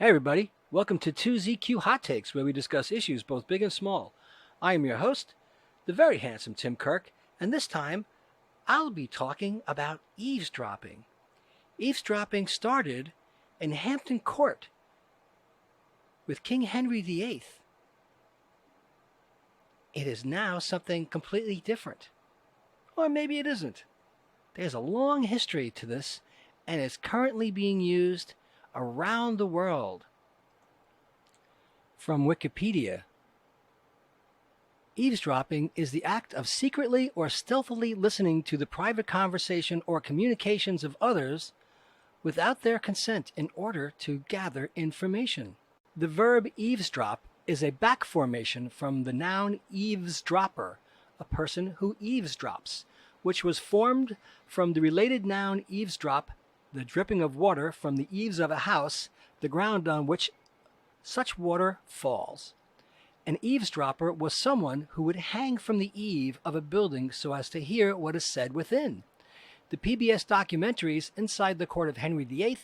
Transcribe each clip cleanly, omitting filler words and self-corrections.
everybody, welcome to 2ZQ Hot Takes, where we discuss issues both big and small. I am your host, the Very Handsome Tim Kirk, and this time I'll be talking about eavesdropping. Eavesdropping started in Hampton Court with King Henry VIII. It is now something completely different. Or maybe it isn't. There's a long history to this, and it's currently being used around the world. From Wikipedia, eavesdropping is the act of secretly or stealthily listening to the private conversation or communications of others without their consent in order to gather information. The verb eavesdrop is a back formation from the noun eavesdropper, a person who eavesdrops, which was formed from the related noun eavesdrop, the dripping of water from the eaves of a house, the ground on which such water falls. An eavesdropper was someone who would hang from the eave of a building so as to hear what is said within. The PBS documentaries Inside the Court of Henry VIII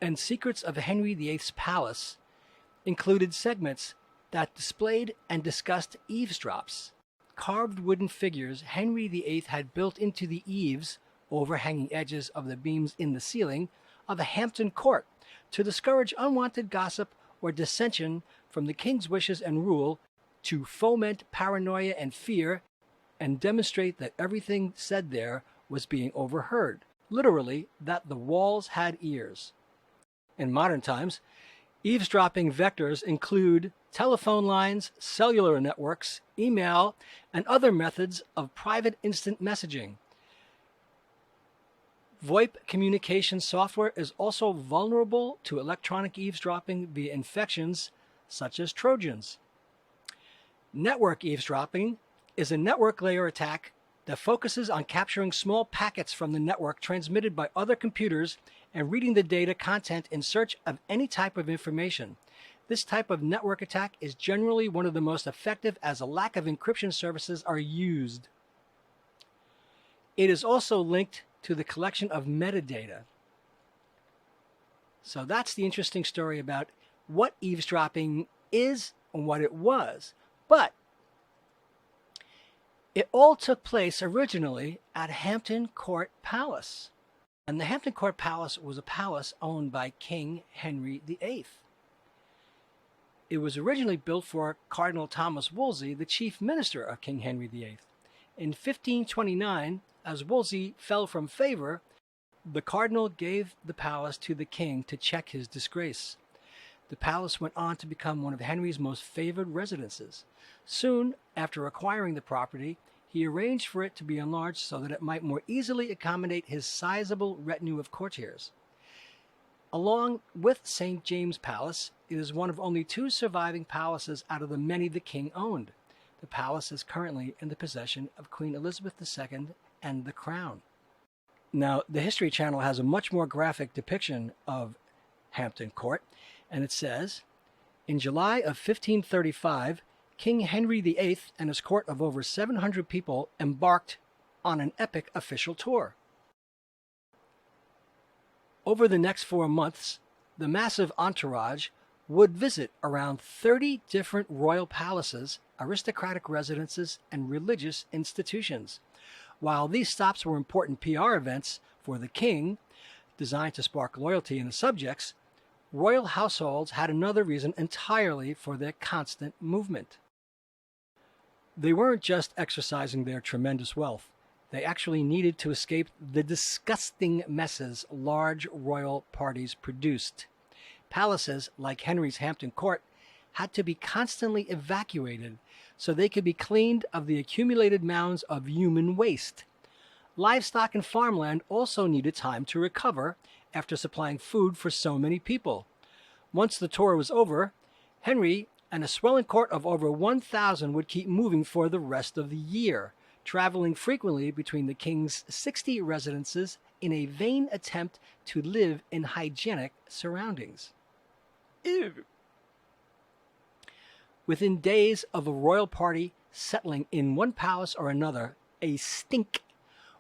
and Secrets of Henry VIII's Palace included segments that displayed and discussed eavesdrops. Carved wooden figures Henry VIII had built into the eaves, overhanging edges of the beams in the ceiling, of a Hampton Court to discourage unwanted gossip or dissension from the king's wishes and rule, to foment paranoia and fear, and demonstrate that everything said there was being overheard, literally that the walls had ears. In modern times, eavesdropping vectors include telephone lines, cellular networks, email, and other methods of private instant messaging. VoIP communication software is also vulnerable to electronic eavesdropping via infections such as Trojans. Network eavesdropping is a network layer attack that focuses on capturing small packets from the network transmitted by other computers and reading the data content in search of any type of information. This type of network attack is generally one of the most effective as a lack of encryption services are used. It is also linked to the collection of metadata. So that's the interesting story about what eavesdropping is and what it was. But it all took place originally at Hampton Court Palace. And the Hampton Court Palace was a palace owned by King Henry VIII. It was originally built for Cardinal Thomas Wolsey, the chief minister of King Henry VIII. In 1529, as Wolsey fell from favor, the cardinal gave the palace to the king to check his disgrace. The palace went on to become one of Henry's most favored residences. Soon after acquiring the property, he arranged for it to be enlarged so that it might more easily accommodate his sizable retinue of courtiers. Along with St. James Palace, it is one of only two surviving palaces out of the many the king owned. The palace is currently in the possession of Queen Elizabeth II and the Crown. Now, the History Channel has a much more graphic depiction of Hampton Court, and it says, in July of 1535, King Henry VIII and his court of over 700 people embarked on an epic official tour. Over the next 4 months, the massive entourage would visit around 30 different royal palaces, aristocratic residences, and religious institutions. While these stops were important PR events for the king, designed to spark loyalty in the subjects, royal households had another reason entirely for their constant movement. They weren't just exercising their tremendous wealth. They actually needed to escape the disgusting messes large royal parties produced. Palaces, like Henry's Hampton Court, had to be constantly evacuated so they could be cleaned of the accumulated mounds of human waste. Livestock and farmland also needed time to recover after supplying food for so many people. Once the tour was over, Henry and a swelling court of over 1,000 would keep moving for the rest of the year, traveling frequently between the king's 60 residences in a vain attempt to live in hygienic surroundings. Ew. Within days of a royal party settling in one palace or another, a stink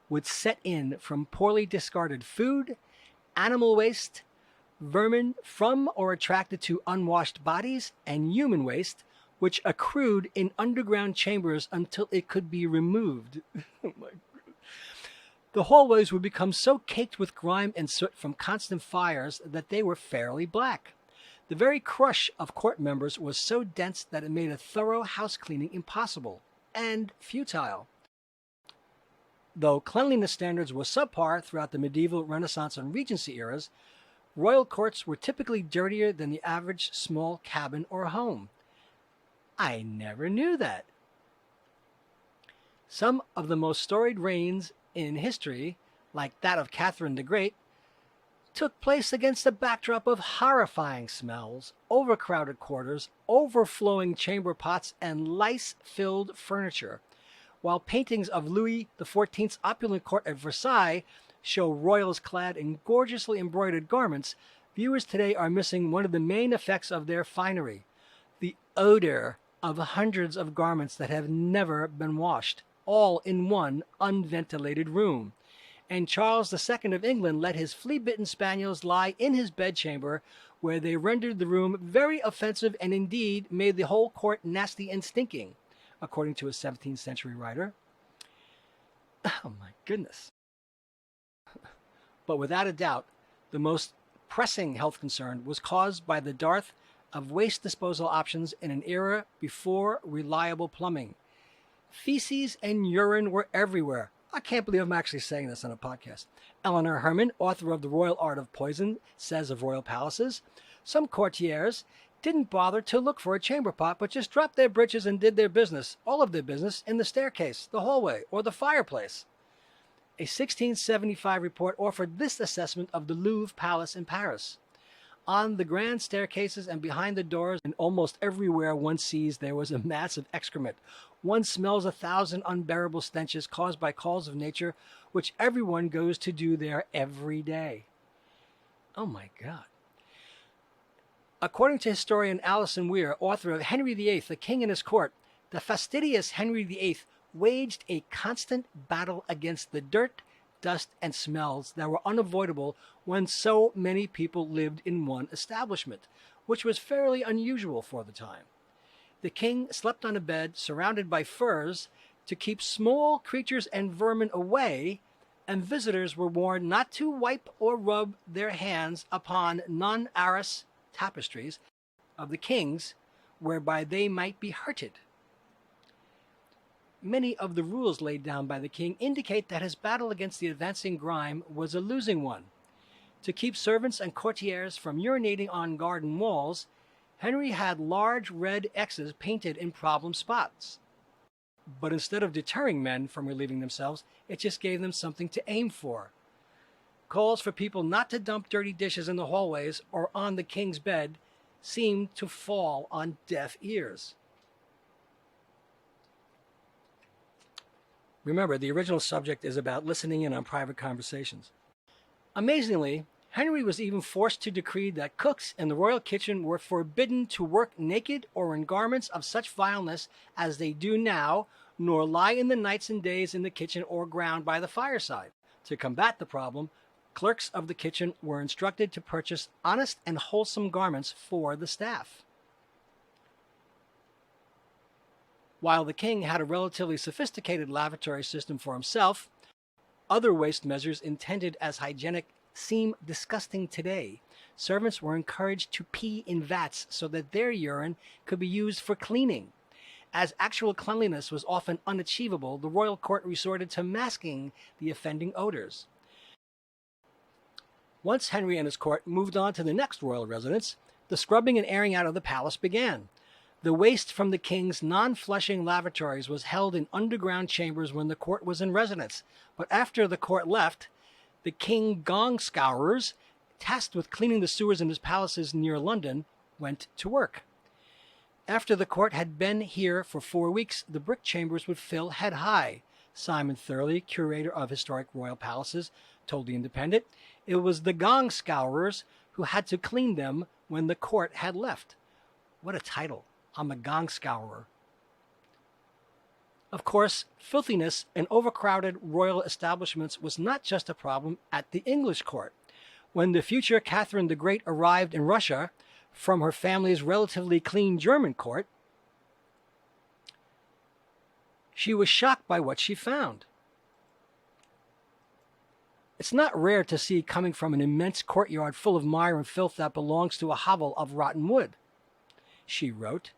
would set in from poorly discarded food, animal waste, vermin from or attracted to unwashed bodies, and human waste, which accrued in underground chambers until it could be removed. Oh my. The hallways would become so caked with grime and soot from constant fires that they were fairly black. The very crush of court members was so dense that it made a thorough house cleaning impossible and futile. Though cleanliness standards were subpar throughout the medieval, Renaissance, and Regency eras, royal courts were typically dirtier than the average small cabin or home. I never knew that. Some of the most storied reigns in history, like that of Catherine the Great, took place against a backdrop of horrifying smells, overcrowded quarters, overflowing chamber pots, and lice-filled furniture, while paintings of Louis XIV's opulent court at Versailles show royals clad in gorgeously embroidered garments. Viewers today are missing one of the main effects of their finery, the odor of hundreds of garments that have never been washed, all in one unventilated room. And Charles II of England let his flea-bitten spaniels lie in his bedchamber, where they rendered the room very offensive and indeed made the whole court nasty and stinking, according to a 17th century writer. Oh my goodness. But without a doubt, the most pressing health concern was caused by the dearth of waste disposal options in an era before reliable plumbing. Feces and urine were everywhere. I can't believe I'm actually saying this on a podcast. Eleanor Herman, author of The Royal Art of Poison, says of royal palaces, some courtiers didn't bother to look for a chamber pot, but just dropped their britches and did their business, all of their business, in the staircase, the hallway, or the fireplace. A 1675 report offered this assessment of the Louvre Palace in Paris. On the grand staircases and behind the doors, and almost everywhere one sees, there was a mass of excrement. One smells 1,000 unbearable stenches caused by calls of nature, which everyone goes to do there every day. Oh my God. According to historian Alison Weir, author of Henry VIII, The King and His Court, the fastidious Henry VIII waged a constant battle against the dirt, dust, and smells that were unavoidable when so many people lived in one establishment, which was fairly unusual for the time. The king slept on a bed surrounded by furs to keep small creatures and vermin away, and visitors were warned not to wipe or rub their hands upon non-arras tapestries of the king's, whereby they might be hurted. Many of the rules laid down by the king indicate that his battle against the advancing grime was a losing one. To keep servants and courtiers from urinating on garden walls, Henry had large red X's painted in problem spots. But instead of deterring men from relieving themselves, it just gave them something to aim for. Calls for people not to dump dirty dishes in the hallways or on the king's bed seemed to fall on deaf ears. Remember, the original subject is about listening in on private conversations. Amazingly, Henry was even forced to decree that cooks in the royal kitchen were forbidden to work naked or in garments of such vileness as they do now, nor lie in the nights and days in the kitchen or ground by the fireside. To combat the problem, clerks of the kitchen were instructed to purchase honest and wholesome garments for the staff. While the king had a relatively sophisticated lavatory system for himself, other waste measures intended as hygienic seem disgusting today. Servants were encouraged to pee in vats so that their urine could be used for cleaning. As actual cleanliness was often unachievable, the royal court resorted to masking the offending odors. Once Henry and his court moved on to the next royal residence, the scrubbing and airing out of the palace began. The waste from the king's non-flushing lavatories was held in underground chambers when the court was in residence, but after the court left, the king gong scourers, tasked with cleaning the sewers in his palaces near London, went to work. After the court had been here for 4 weeks, the brick chambers would fill head high. Simon Thurley, curator of historic royal palaces, told The Independent, it was the gong scourers who had to clean them when the court had left. What a title. I'm a gong scourer. Of course, filthiness and overcrowded royal establishments was not just a problem at the English court. When the future Catherine the Great arrived in Russia from her family's relatively clean German court, she was shocked by what she found. It's not rare to see coming from an immense courtyard full of mire and filth that belongs to a hovel of rotten wood. She wrote,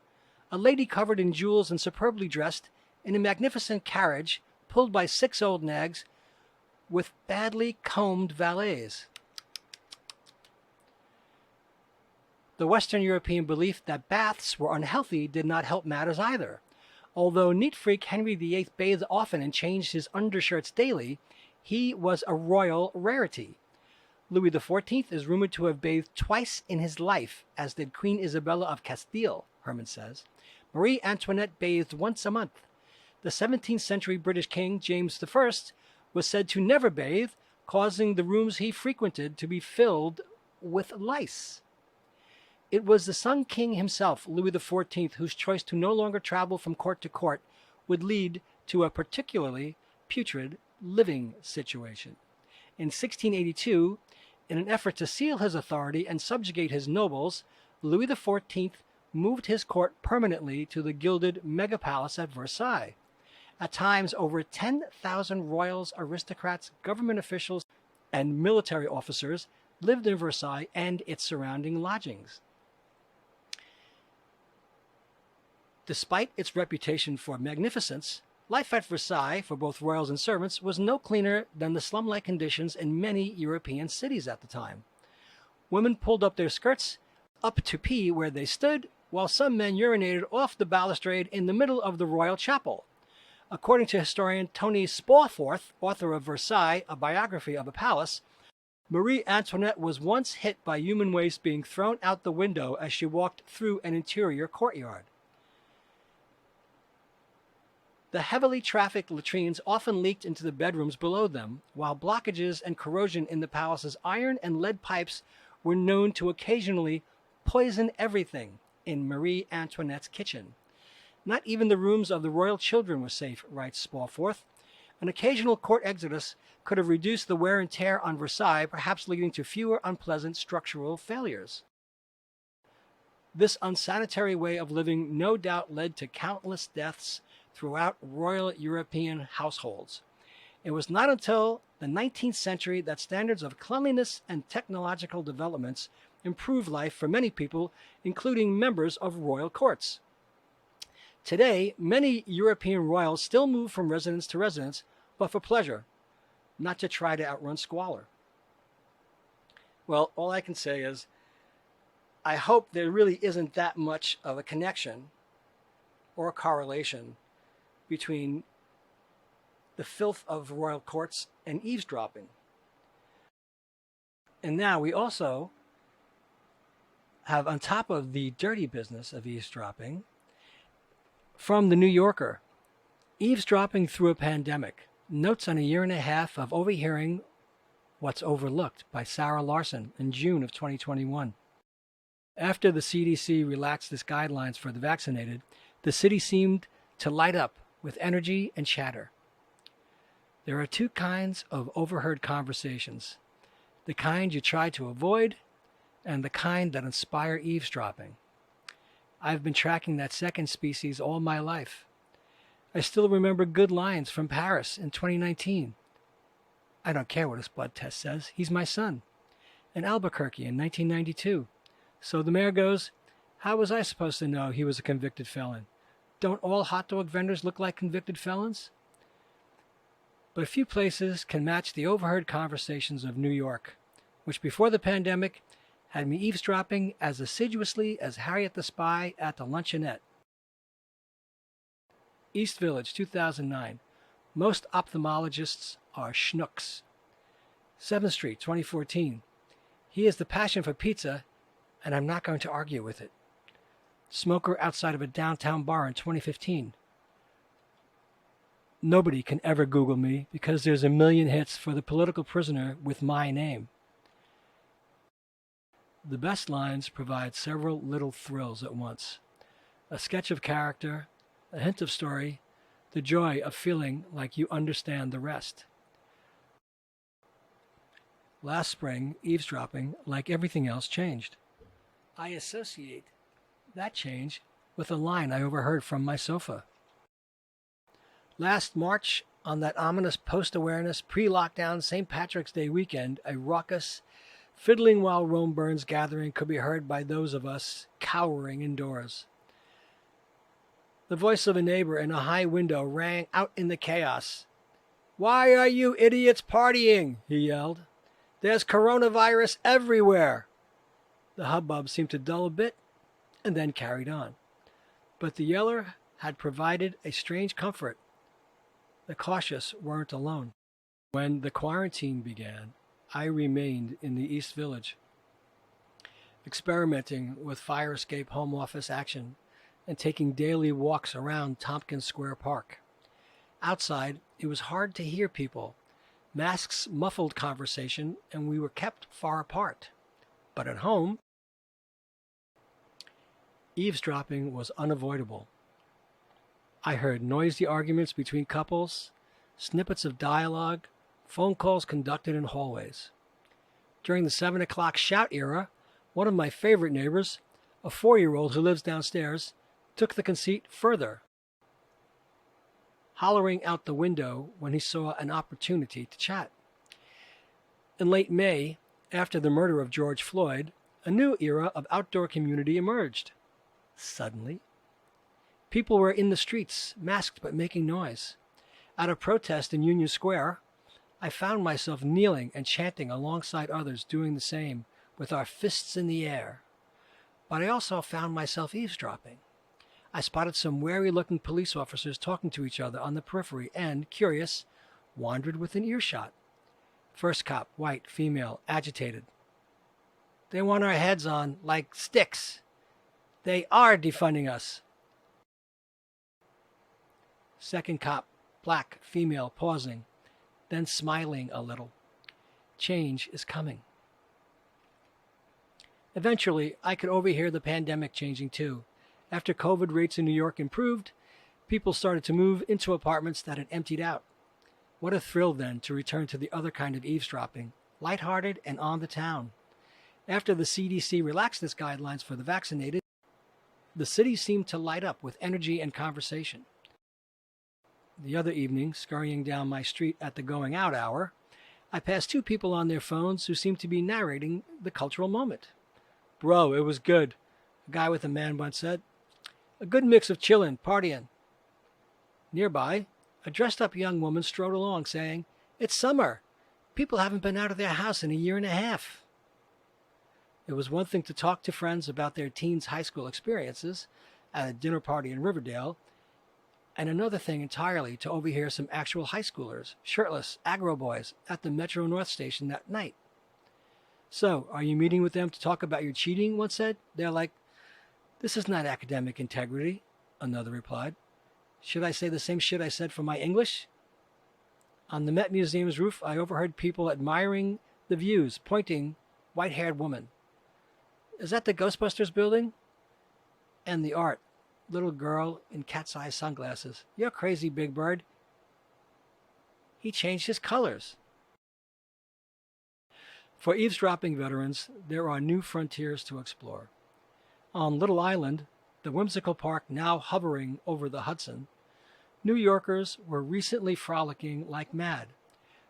a lady covered in jewels and superbly dressed in a magnificent carriage pulled by 6 old nags with badly combed valets. The Western European belief that baths were unhealthy did not help matters either. Although neat freak Henry VIII bathed often and changed his undershirts daily, he was a royal rarity. Louis XIV is rumored to have bathed twice in his life, as did Queen Isabella of Castile, Herman says. Marie Antoinette bathed once a month. The 17th century British king, James I, was said to never bathe, causing the rooms he frequented to be filled with lice. It was the Sun King himself, Louis XIV, whose choice to no longer travel from court to court would lead to a particularly putrid living situation. In 1682, in an effort to seal his authority and subjugate his nobles, Louis XIV moved his court permanently to the gilded mega-palace at Versailles. At times, over 10,000 royals, aristocrats, government officials, and military officers lived in Versailles and its surrounding lodgings. Despite its reputation for magnificence, life at Versailles, for both royals and servants, was no cleaner than the slum-like conditions in many European cities at the time. Women pulled up their skirts up to pee where they stood, while some men urinated off the balustrade in the middle of the royal chapel. According to historian Tony Spawforth, author of Versailles, a biography of a palace, Marie Antoinette was once hit by human waste being thrown out the window as she walked through an interior courtyard. The heavily trafficked latrines often leaked into the bedrooms below them, while blockages and corrosion in the palace's iron and lead pipes were known to occasionally poison everything in Marie Antoinette's kitchen. Not even the rooms of the royal children were safe, writes Spawforth. An occasional court exodus could have reduced the wear and tear on Versailles, perhaps leading to fewer unpleasant structural failures. This unsanitary way of living no doubt led to countless deaths throughout royal European households. It was not until the 19th century that standards of cleanliness and technological developments improved life for many people, including members of royal courts. Today, many European royals still move from residence to residence, but for pleasure, not to try to outrun squalor. Well, all I can say is, I hope there really isn't that much of a connection or a correlation between the filth of royal courts and eavesdropping. And now we also have, on top of the dirty business of eavesdropping, from the New Yorker, eavesdropping through a pandemic, notes on a year and a half of overhearing what's overlooked, by Sarah Larson in June of 2021. After the CDC relaxed its guidelines for the vaccinated, the city seemed to light up with energy and chatter. There are two kinds of overheard conversations: the kind you try to avoid and the kind that inspire eavesdropping. I've been tracking that second species all my life. I still remember good lines from Paris in 2019. I don't care what his blood test says, he's my son. And Albuquerque in 1992. So the mayor goes, how was I supposed to know he was a convicted felon? Don't all hot dog vendors look like convicted felons? But few places can match the overheard conversations of New York, which before the pandemic had me eavesdropping as assiduously as Harriet the Spy at the luncheonette. East Village, 2009. Most ophthalmologists are schnooks. 7th Street, 2014. He has the passion for pizza, and I'm not going to argue with it. Smoker outside of a downtown bar in 2015. Nobody can ever Google me because there's a million hits for the political prisoner with my name. The best lines provide several little thrills at once. A sketch of character, a hint of story, the joy of feeling like you understand the rest. Last spring, eavesdropping, like everything else, changed. I associate that change with a line I overheard from my sofa. Last March, on that ominous post-awareness, pre-lockdown St. Patrick's Day weekend, a raucous, fiddling while Rome burns gathering could be heard by those of us cowering indoors. The voice of a neighbor in a high window rang out in the chaos. "Why are you idiots partying?" he yelled. "There's coronavirus everywhere." The hubbub seemed to dull a bit and then carried on. But the yeller had provided a strange comfort. The cautious weren't alone. When the quarantine began, I remained in the East Village, experimenting with fire escape home office action and taking daily walks around Tompkins Square Park. Outside, it was hard to hear people. Masks muffled conversation, and we were kept far apart. But at home, eavesdropping was unavoidable. I heard noisy arguments between couples, snippets of dialogue, phone calls conducted in hallways. During the 7 o'clock shout era, one of my favorite neighbors, a 4-year-old who lives downstairs, took the conceit further, hollering out the window when he saw an opportunity to chat. In late May, after the murder of George Floyd, a new era of outdoor community emerged. Suddenly, people were in the streets, masked but making noise. At a protest in Union Square, I found myself kneeling and chanting alongside others doing the same, with our fists in the air. But I also found myself eavesdropping. I spotted some wary-looking police officers talking to each other on the periphery and, curious, wandered within earshot. First cop, white, female, agitated. "They want our heads on like sticks. They are defunding us." Second cop, black, female, pausing, then smiling a little. Change is coming. Eventually, I could overhear the pandemic changing too. After COVID rates in New York improved, people started to move into apartments that had emptied out. What a thrill then to return to the other kind of eavesdropping, lighthearted and on the town. After the CDC relaxed its guidelines for the vaccinated, the city seemed to light up with energy and conversation. The other evening, scurrying down my street at the going out hour, I passed 2 people on their phones who seemed to be narrating the cultural moment. "Bro, it was good," a guy with a man bun said. "A good mix of chillin', partying." Nearby, a dressed-up young woman strode along saying, "It's summer. People haven't been out of their house in a year and a half." It was one thing to talk to friends about their teens' high school experiences at a dinner party in Riverdale, and another thing entirely to overhear some actual high schoolers, shirtless, aggro boys, at the Metro North station that night. "So, are you meeting with them to talk about your cheating?" one said. "They're like, this is not academic integrity," another replied. "Should I say the same shit I said for my English?" On the Met Museum's roof, I overheard people admiring the views, pointing, white-haired woman. "Is that the Ghostbusters building?" And the art, little girl in cat's eye sunglasses. "You're crazy, Big Bird. He changed his colors." For eavesdropping veterans, there are new frontiers to explore. On Little Island, the whimsical park now hovering over the Hudson, New Yorkers were recently frolicking like mad.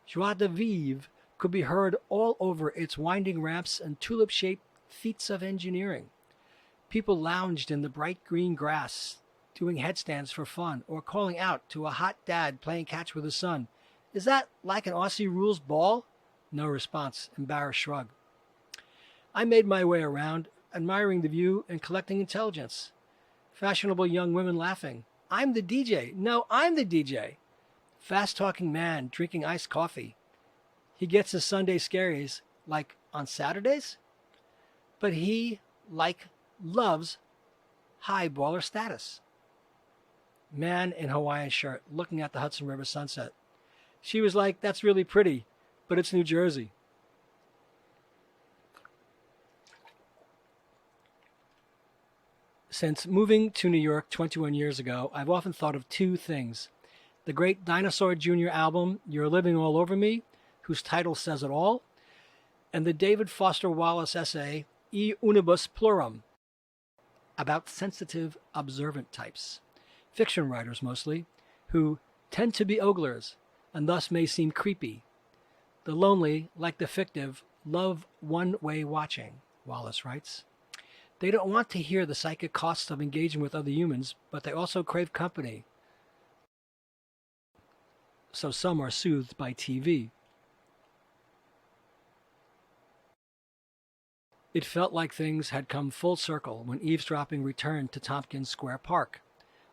Joie de vivre could be heard all over its winding ramps and tulip-shaped feats of engineering. People lounged in the bright green grass, doing headstands for fun, or calling out to a hot dad playing catch with his son, "Is that like an Aussie rules ball?" No response, embarrassed shrug. I made my way around, admiring the view and collecting intelligence. Fashionable young women laughing. "I'm the DJ. No, I'm the DJ." Fast-talking man drinking iced coffee. He gets his Sunday scaries, like on Saturdays? But he, loves high baller status. Man in Hawaiian shirt looking at the Hudson River sunset. She was like, "That's really pretty, but it's New Jersey." Since moving to New York 21 years ago, I've often thought of 2 things. The great Dinosaur Jr. album, You're Living All Over Me, whose title says it all, and the David Foster Wallace essay E Unibus Plurum, about sensitive, observant types, fiction writers mostly, who tend to be oglers and thus may seem creepy. The lonely, like the fictive, love one-way watching, Wallace writes. They don't want to hear the psychic costs of engaging with other humans, but they also crave company. So some are soothed by TV. It felt like things had come full circle when eavesdropping returned to Tompkins Square Park.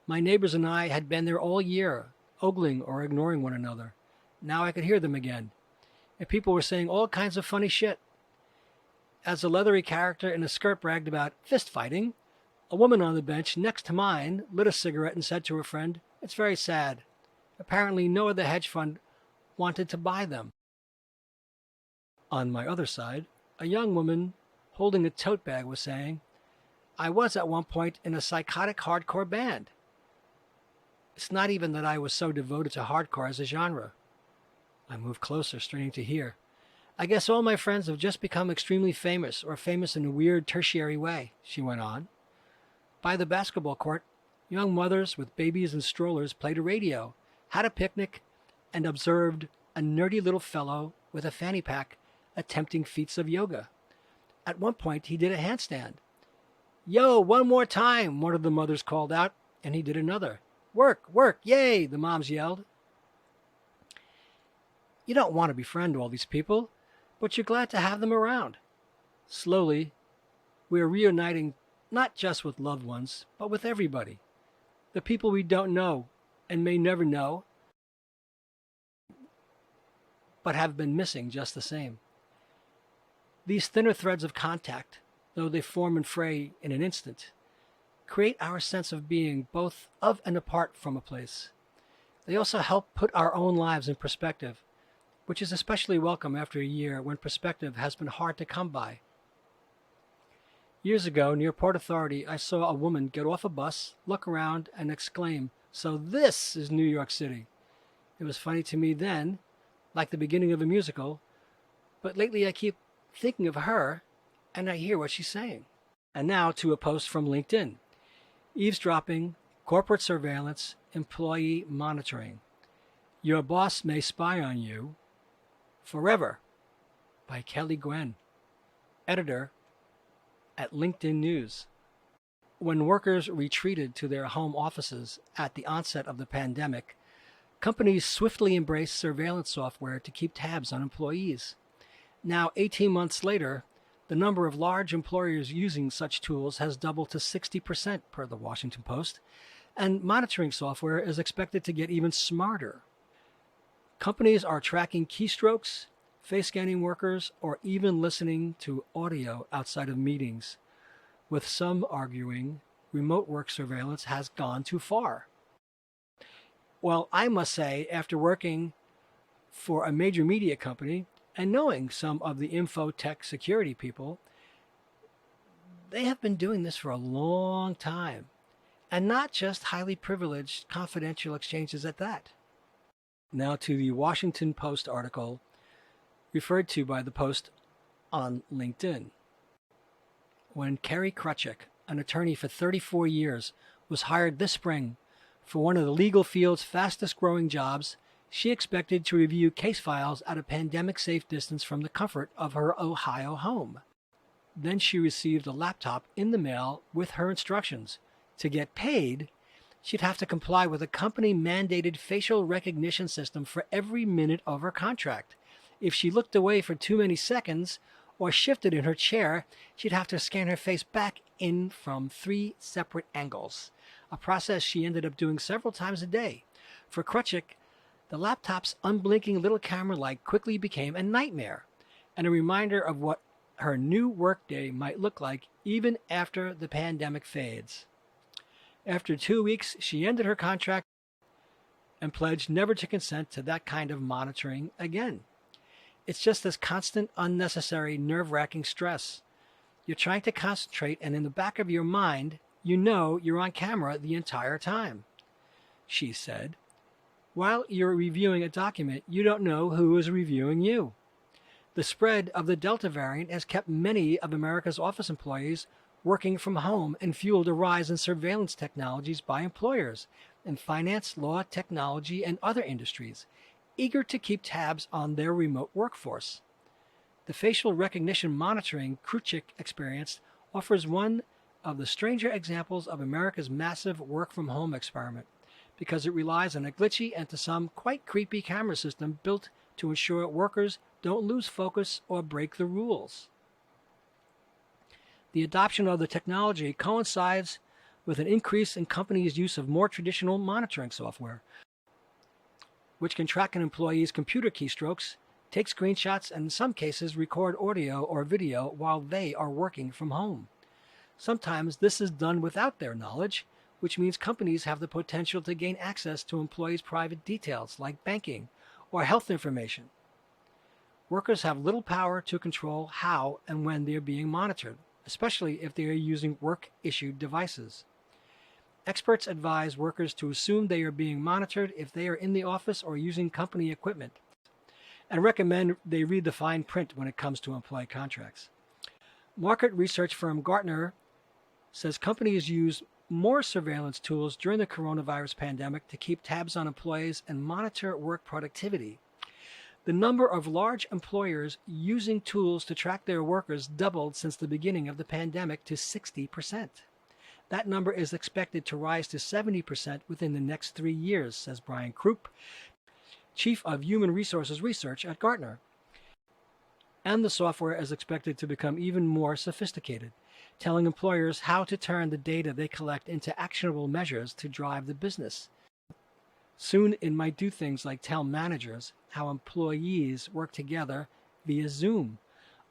My neighbors and I had been there all year, ogling or ignoring one another. Now I could hear them again, and people were saying all kinds of funny shit. As a leathery character in a skirt bragged about fist fighting, a woman on the bench next to mine lit a cigarette and said to her friend, "It's very sad. Apparently no other hedge fund wanted to buy them." On my other side, a young woman holding a tote bag was saying, "I was at one point in a psychotic hardcore band." It's not even that I was so devoted to hardcore as a genre. I moved closer, straining to hear. "I guess all my friends have just become extremely famous, or famous in a weird tertiary way," she went on. By the basketball court, young mothers with babies and strollers played a radio, had a picnic, and observed a nerdy little fellow with a fanny pack attempting feats of yoga. At one point, he did a handstand. "Yo, one more time," one of the mothers called out, and he did another. "Work, work, yay," the moms yelled. You don't want to befriend all these people, but you're glad to have them around. Slowly, we are reuniting not just with loved ones, but with everybody. The people we don't know and may never know, but have been missing just the same. These thinner threads of contact, though they form and fray in an instant, create our sense of being both of and apart from a place. They also help put our own lives in perspective, which is especially welcome after a year when perspective has been hard to come by. Years ago, near Port Authority, I saw a woman get off a bus, look around, and exclaim, "So this is New York City." It was funny to me then, like the beginning of a musical, but lately I keep thinking of her, and I hear what she's saying. And now to a post from LinkedIn. Eavesdropping, corporate surveillance, employee monitoring. Your boss may spy on you forever, by Kelly Gwen, editor at LinkedIn News. When workers retreated to their home offices at the onset of the pandemic, companies swiftly embraced surveillance software to keep tabs on employees. Now, 18 months later, the number of large employers using such tools has doubled to 60% per the Washington Post, and monitoring software is expected to get even smarter. Companies are tracking keystrokes, face scanning workers, or even listening to audio outside of meetings, with some arguing remote work surveillance has gone too far. Well, I must say, after working for a major media company and knowing some of the info tech security people, they have been doing this for a long time, and not just highly privileged confidential exchanges at that. Now to the Washington Post article referred to by the Post on LinkedIn. When Carrie Krutchik, an attorney for 34 years, was hired this spring for one of the legal field's fastest growing jobs, she expected to review case files at a pandemic-safe distance from the comfort of her Ohio home. Then she received a laptop in the mail with her instructions. To get paid, she'd have to comply with a company-mandated facial recognition system for every minute of her contract. If she looked away for too many seconds or shifted in her chair, she'd have to scan her face back in from 3 separate angles, a process she ended up doing several times a day. For Krutchik, the laptop's unblinking little camera light quickly became a nightmare and a reminder of what her new workday might look like even after the pandemic fades. After 2 weeks, she ended her contract and pledged never to consent to that kind of monitoring again. It's just this constant, unnecessary, nerve-wracking stress. You're trying to concentrate, and in the back of your mind, you know you're on camera the entire time. She said, while you're reviewing a document, you don't know who is reviewing you. The spread of the Delta variant has kept many of America's office employees working from home and fueled a rise in surveillance technologies by employers in finance, law, technology, and other industries, eager to keep tabs on their remote workforce. The facial recognition monitoring Kruchik experienced offers one of the stranger examples of America's massive work-from-home experiment, because it relies on a glitchy and to some quite creepy camera system built to ensure workers don't lose focus or break the rules. The adoption of the technology coincides with an increase in companies' use of more traditional monitoring software, which can track an employee's computer keystrokes, take screenshots, and in some cases record audio or video while they are working from home. Sometimes this is done without their knowledge, which means companies have the potential to gain access to employees' private details like banking or health information. Workers have little power to control how and when they are being monitored, especially if they are using work-issued devices. Experts advise workers to assume they are being monitored if they are in the office or using company equipment, and recommend they read the fine print when it comes to employee contracts. Market research firm Gartner says companies use more surveillance tools during the coronavirus pandemic to keep tabs on employees and monitor work productivity. The number of large employers using tools to track their workers doubled since the beginning of the pandemic to 60%. That number is expected to rise to 70% within the next 3 years, says Brian Krupp, Chief of Human Resources Research at Gartner. And the software is expected to become even more sophisticated, telling employers how to turn the data they collect into actionable measures to drive the business. Soon it might do things like tell managers how employees work together via Zoom,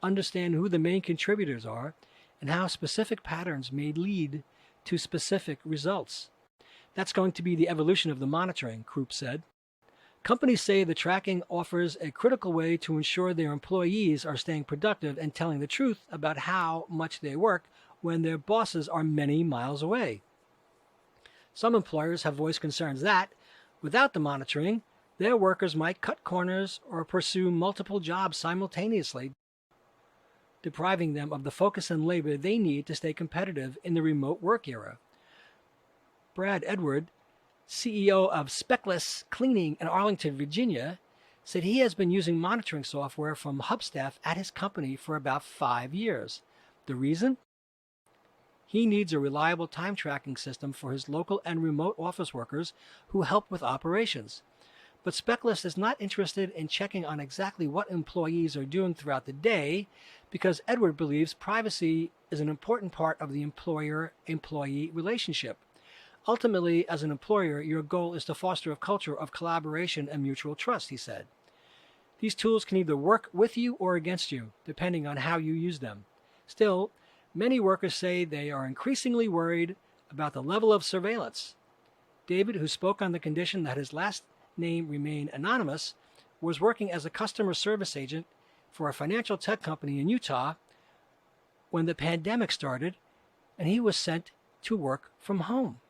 understand who the main contributors are, and how specific patterns may lead to specific results. That's going to be the evolution of the monitoring, Krupp said. Companies say the tracking offers a critical way to ensure their employees are staying productive and telling the truth about how much they work when their bosses are many miles away. Some employers have voiced concerns that, without the monitoring, their workers might cut corners or pursue multiple jobs simultaneously, depriving them of the focus and labor they need to stay competitive in the remote work era. Brad Edward, CEO of Speckless Cleaning in Arlington, Virginia, said he has been using monitoring software from Hubstaff at his company for about 5 years. The reason? He needs a reliable time tracking system for his local and remote office workers who help with operations. But Speckless is not interested in checking on exactly what employees are doing throughout the day, because Edward believes privacy is an important part of the employer-employee relationship. Ultimately, as an employer, your goal is to foster a culture of collaboration and mutual trust, he said. These tools can either work with you or against you, depending on how you use them. Still, many workers say they are increasingly worried about the level of surveillance. David, who spoke on the condition that his last name remain anonymous, was working as a customer service agent for a financial tech company in Utah when the pandemic started, and he was sent to work from home.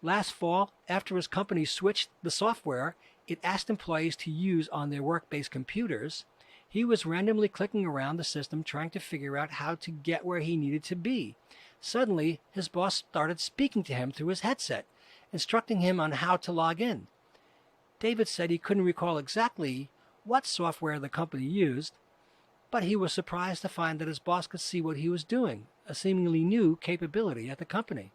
Last fall, after his company switched the software it asked employees to use on their work-based computers, he was randomly clicking around the system trying to figure out how to get where he needed to be. Suddenly, his boss started speaking to him through his headset, instructing him on how to log in. David said he couldn't recall exactly what software the company used, but he was surprised to find that his boss could see what he was doing, a seemingly new capability at the company.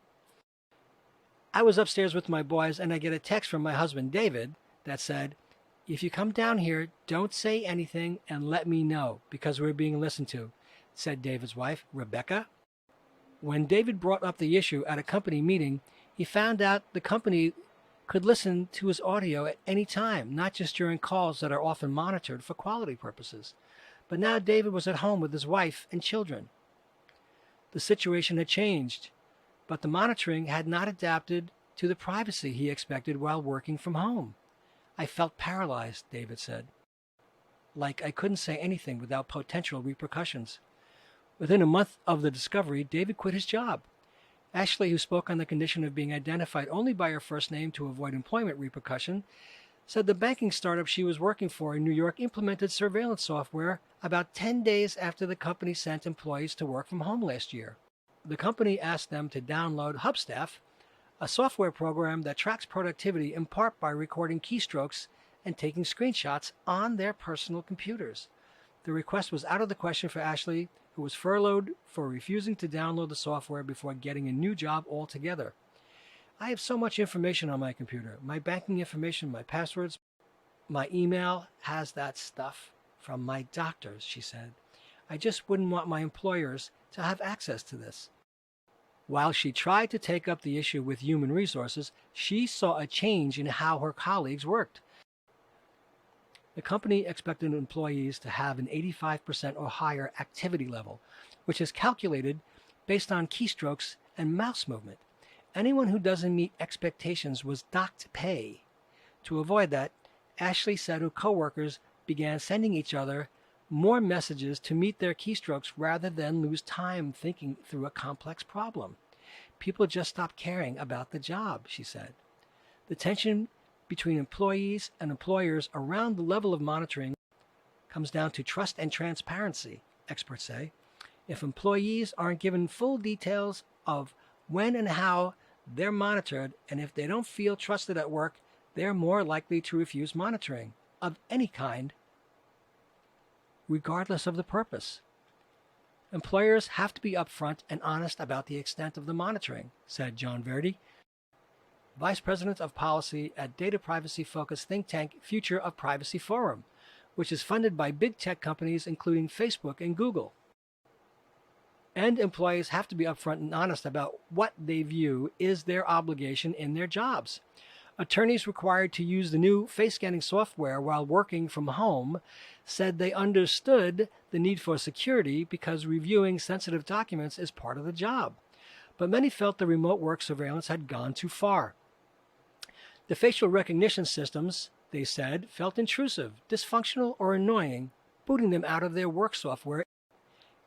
I was upstairs with my boys and I get a text from my husband, David, that said, "If you come down here, don't say anything and let me know because we're being listened to," said David's wife, Rebecca. When David brought up the issue at a company meeting, he found out the company could listen to his audio at any time, not just during calls that are often monitored for quality purposes. But now David was at home with his wife and children. The situation had changed, but the monitoring had not adapted to the privacy he expected while working from home. "I felt paralyzed," David said. "Like I couldn't say anything without potential repercussions." Within a month of the discovery, David quit his job. Ashley, who spoke on the condition of being identified only by her first name to avoid employment repercussion, said the banking startup she was working for in New York implemented surveillance software about 10 days after the company sent employees to work from home last year. The company asked them to download Hubstaff, a software program that tracks productivity in part by recording keystrokes and taking screenshots on their personal computers. The request was out of the question for Ashley, who was furloughed for refusing to download the software before getting a new job altogether. I have so much information on my computer. My banking information, my passwords, my email has that stuff from my doctors, she said. I just wouldn't want my employers to have access to this. While she tried to take up the issue with human resources, she saw a change in how her colleagues worked. The company expected employees to have an 85% or higher activity level, which is calculated based on keystrokes and mouse movement. Anyone who doesn't meet expectations was docked pay. To avoid that, Ashley said her coworkers began sending each other more messages to meet their keystrokes rather than lose time thinking through a complex problem. People just stopped caring about the job, she said. The tension between employees and employers around the level of monitoring comes down to trust and transparency, experts say. If employees aren't given full details of when and how they're monitored, and if they don't feel trusted at work, they're more likely to refuse monitoring of any kind, regardless of the purpose. Employers have to be upfront and honest about the extent of the monitoring, said John Verdi, Vice President of Policy at data privacy-focused think tank Future of Privacy Forum, which is funded by big tech companies including Facebook and Google. And employees have to be upfront and honest about what they view is their obligation in their jobs. Attorneys required to use the new face scanning software while working from home said they understood the need for security because reviewing sensitive documents is part of the job. But many felt the remote work surveillance had gone too far. The facial recognition systems, they said, felt intrusive, dysfunctional, or annoying, booting them out of their work software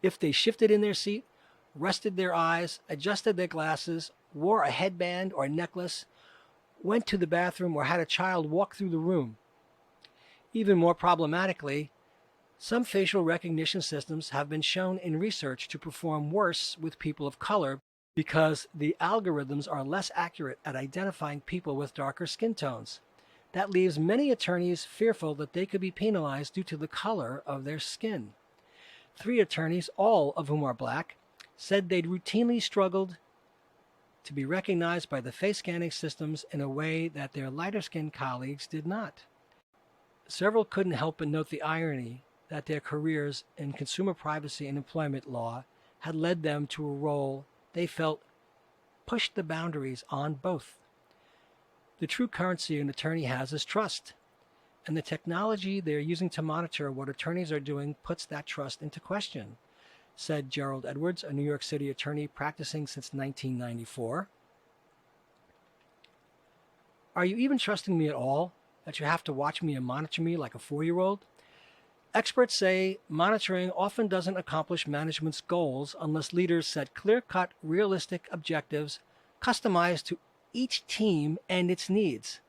if they shifted in their seat, rested their eyes, adjusted their glasses, wore a headband or necklace, went to the bathroom, or had a child walk through the room. Even more problematically, some facial recognition systems have been shown in research to perform worse with people of color because the algorithms are less accurate at identifying people with darker skin tones. That leaves many attorneys fearful that they could be penalized due to the color of their skin. 3 attorneys, all of whom are black, said they'd routinely struggled to be recognized by the face scanning systems in a way that their lighter-skinned colleagues did not. Several couldn't help but note the irony that their careers in consumer privacy and employment law had led them to a role they felt pushed the boundaries on both. The true currency an attorney has is trust, and the technology they're using to monitor what attorneys are doing puts that trust into question, said Gerald Edwards, a New York City attorney practicing since 1994. Are you even trusting me at all, that you have to watch me and monitor me like a 4-year-old? Experts say monitoring often doesn't accomplish management's goals unless leaders set clear-cut, realistic objectives customized to each team and its needs.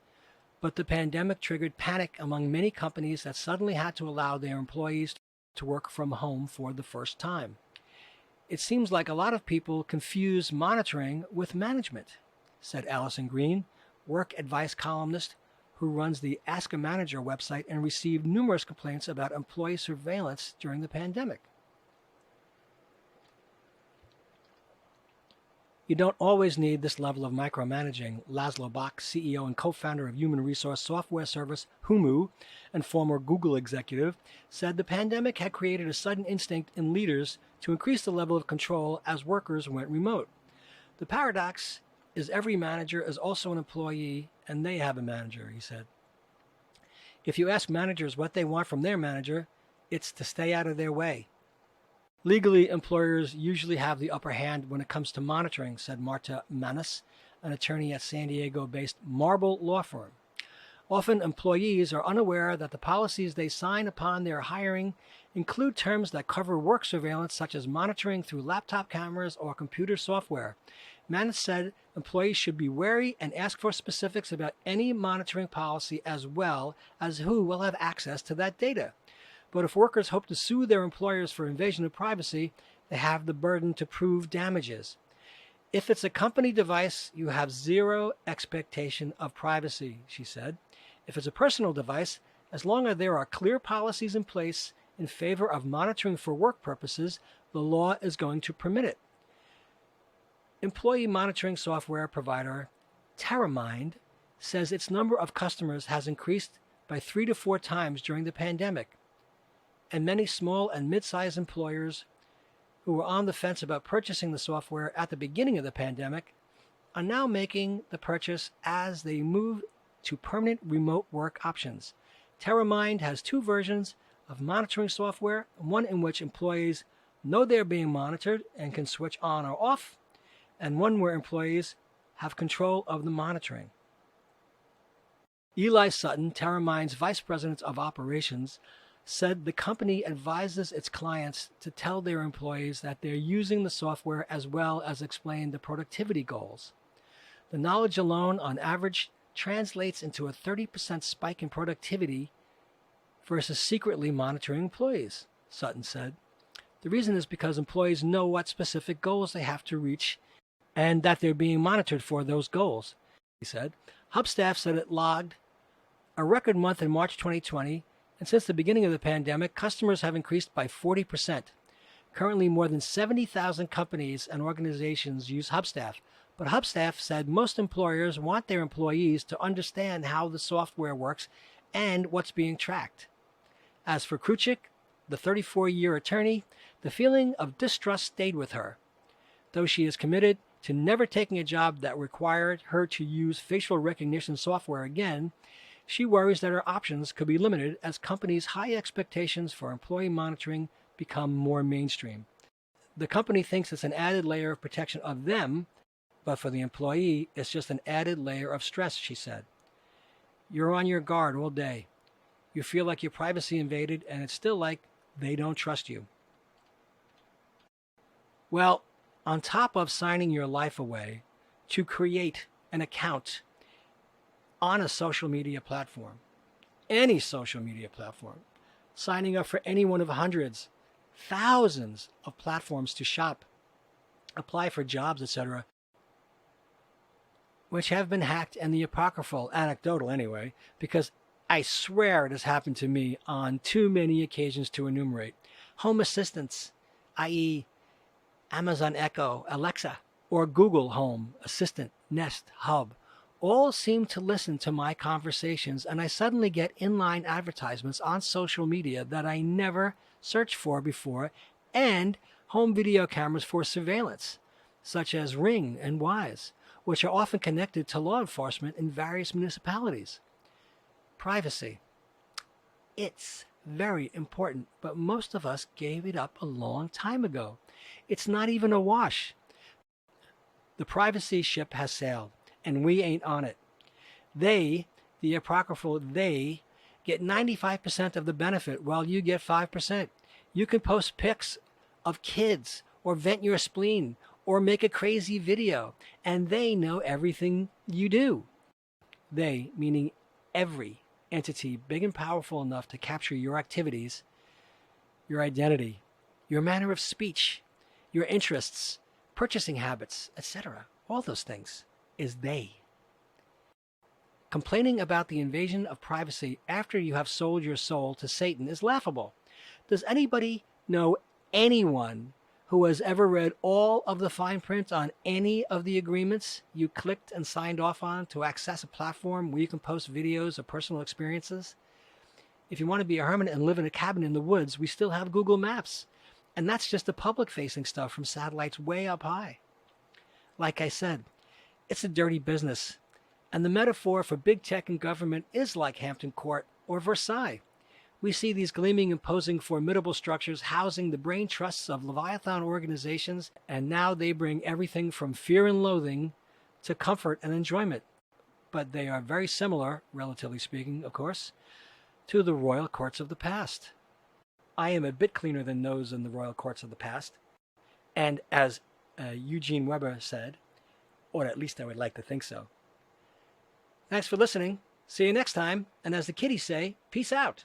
But the pandemic triggered panic among many companies that suddenly had to allow their employees to work from home for the first time. It seems like a lot of people confuse monitoring with management, said Allison Green, work advice columnist who runs the Ask a Manager website and received numerous complaints about employee surveillance during the pandemic. You don't always need this level of micromanaging, Laszlo Bock, CEO and co-founder of human resource software service Humu and former Google executive, said the pandemic had created a sudden instinct in leaders to increase the level of control as workers went remote. The paradox is every manager is also an employee and they have a manager, he said. If you ask managers what they want from their manager, it's to stay out of their way. Legally, employers usually have the upper hand when it comes to monitoring, said Marta Manis, an attorney at San Diego-based Marble Law Firm. Often, employees are unaware that the policies they sign upon their hiring include terms that cover work surveillance, such as monitoring through laptop cameras or computer software. Mann said employees should be wary and ask for specifics about any monitoring policy as well as who will have access to that data. But if workers hope to sue their employers for invasion of privacy, they have the burden to prove damages. If it's a company device, you have zero expectation of privacy, she said. If it's a personal device, as long as there are clear policies in place in favor of monitoring for work purposes, the law is going to permit it. Employee monitoring software provider TerraMind says its number of customers has increased by 3 to 4 times during the pandemic, and many small and mid-sized employers who were on the fence about purchasing the software at the beginning of the pandemic are now making the purchase as they move to permanent remote work options. TerraMind has 2 versions of monitoring software, one in which employees know they're being monitored and can switch on or off, and one where employees have control of the monitoring. Eli Sutton, TerraMind's Vice President of Operations, said the company advises its clients to tell their employees that they're using the software as well as explain the productivity goals. The knowledge alone, on average, translates into a 30% spike in productivity versus secretly monitoring employees, Sutton said. The reason is because employees know what specific goals they have to reach and that they're being monitored for those goals, he said. Hubstaff said it logged a record month in March 2020, and since the beginning of the pandemic, customers have increased by 40%. Currently, more than 70,000 companies and organizations use Hubstaff, but Hubstaff said most employers want their employees to understand how the software works and what's being tracked. As for Kruchik, the 34-year attorney, the feeling of distrust stayed with her. Though she is committed to never taking a job that required her to use facial recognition software again, she worries that her options could be limited as companies' high expectations for employee monitoring become more mainstream. The company thinks it's an added layer of protection of them, but for the employee, it's just an added layer of stress, she said. You're on your guard all day. You feel like your privacy invaded, and it's still like they don't trust you. Well, on top of signing your life away to create an account on a social media platform, any social media platform, signing up for any one of hundreds, thousands of platforms to shop, apply for jobs, etc., which have been hacked, and the apocryphal, anecdotal anyway, because I swear it has happened to me on too many occasions to enumerate. Home assistants, i.e. Amazon Echo, Alexa, or Google Home, Assistant, Nest, Hub, all seem to listen to my conversations, and I suddenly get inline advertisements on social media that I never searched for before, and home video cameras for surveillance, such as Ring and Wise, which are often connected to law enforcement in various municipalities. Privacy. It's very important, but most of us gave it up a long time ago. It's not even awash. The privacy ship has sailed, and we ain't on it. They, the apocryphal they, get 95% of the benefit while you get 5%. You can post pics of kids or vent your spleen or make a crazy video, and they know everything you do. They, meaning every entity big and powerful enough to capture your activities, your identity, your manner of speech, your interests, purchasing habits, etc. All those things is they. Complaining about the invasion of privacy after you have sold your soul to Satan is laughable. Does anybody know anyone who has ever read all of the fine print on any of the agreements you clicked and signed off on to access a platform where you can post videos of personal experiences? If you want to be a hermit and live in a cabin in the woods, we still have Google Maps. And that's just the public-facing stuff from satellites way up high. Like I said, it's a dirty business. And the metaphor for big tech and government is like Hampton Court or Versailles. We see these gleaming, imposing, formidable structures housing the brain trusts of Leviathan organizations, and now they bring everything from fear and loathing to comfort and enjoyment. But they are very similar, relatively speaking, of course, to the royal courts of the past. I am a bit cleaner than those in the royal courts of the past. And as Eugene Weber said, Or at least I would like to think so. Thanks for listening. See you next time. And as the kiddies say, peace out.